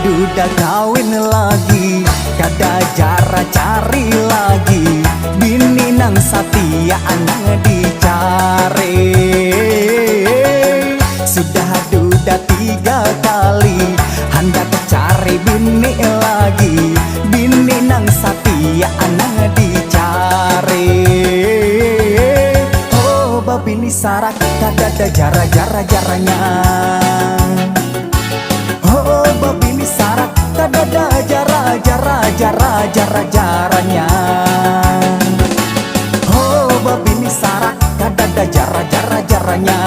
duda kawin lagi, kada jara cari lagi, bini nang satia anang dicari. Sudah duda 3 kali, hendak cari bini lagi, bini nang satia anang dicari. Oh babini sarak kada ada jara-jaranya. Oh babini sarak kada ada jara-jaranya. Oh babini sarak kada ada jara-jaranya.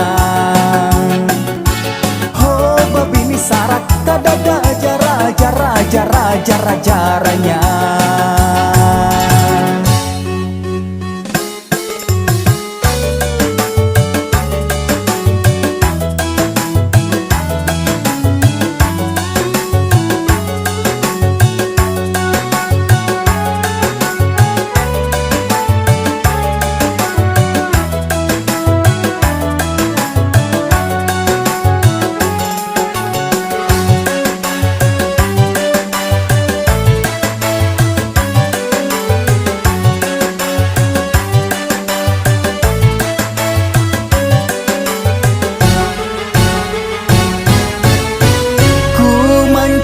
Oh babini sarak kada ada jara-jaranya.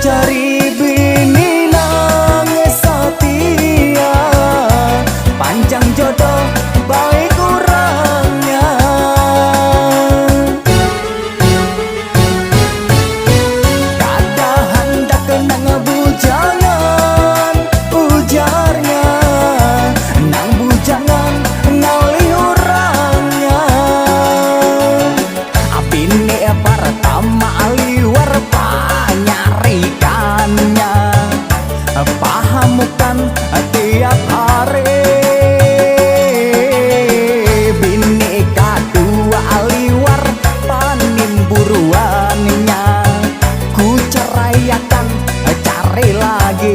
Cari bini nang setia, panjang jodoh baik orangnya. Kada hendak nang bujangan ujarnya, nang bujangan ngali orangnya. Bini pertama liwar nyarikannya, pahamukan tiap hari. Bini kedua liwar panin buruannya, ku ceraikan cari lagi.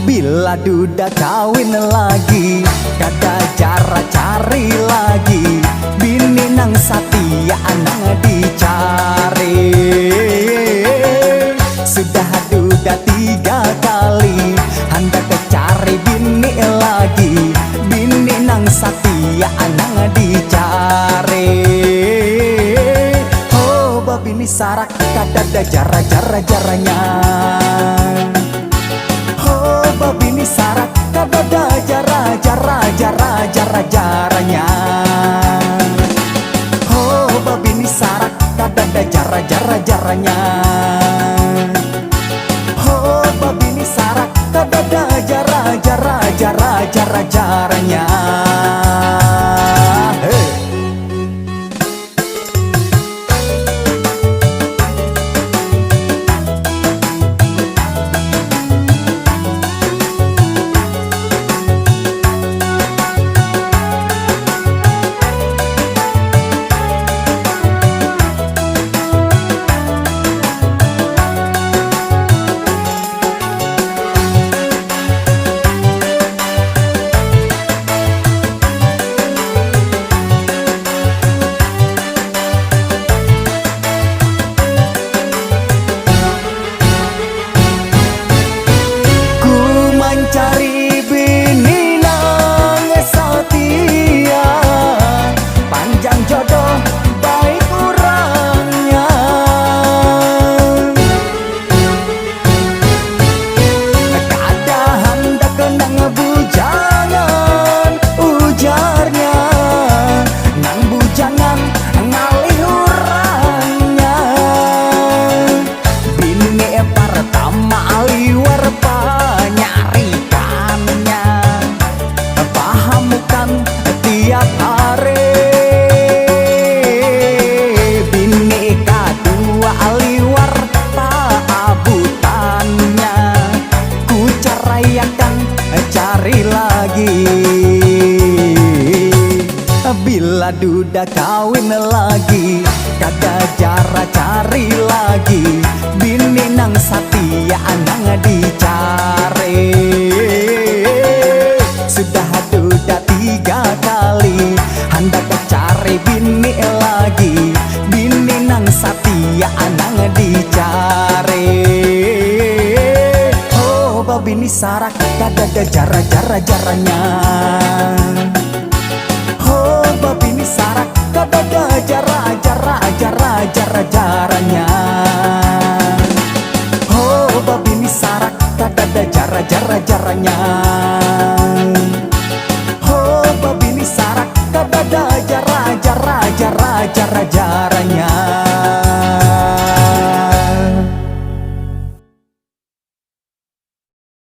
Bila duda kawin lagi, kada jara cari lagi, bini nang satia anang dicari. Sudah duda 3 kali, hendak cari bini lagi, bini nang satia anang dicari. Oh babini sarak kada ada jara-jaranya. Oh babini sarak kada ada jara-jaranya. Oh babini sarak kada ada jara-jaranya. Oh babini sarak kada ada jara-jaranya. Cari bini nang setia, panjang jodoh baik orangnya. Kada hendak nang bujangan ujarnya, nang bujangan ngalih orangnya. Bini pertama liwar nyarikannya, pahamukan tiap hari. Bini kedua liwar paabutannya, ku ceraikan cari lagi. Bila duda kawin lagi, kada jara cari lagi, bini nang satia anang dicari. Sudah duda 3 kali, hendak cari bini lagi, bini nang satia anang dicari. sarak, dada jara-jara-jaranya. Oh babi ini sarak, dada jara-jara-jaranya. Oh babi ini sarak, dada jara-jara-jaranya. Oh babi ini sarak, dada jara-jaranya.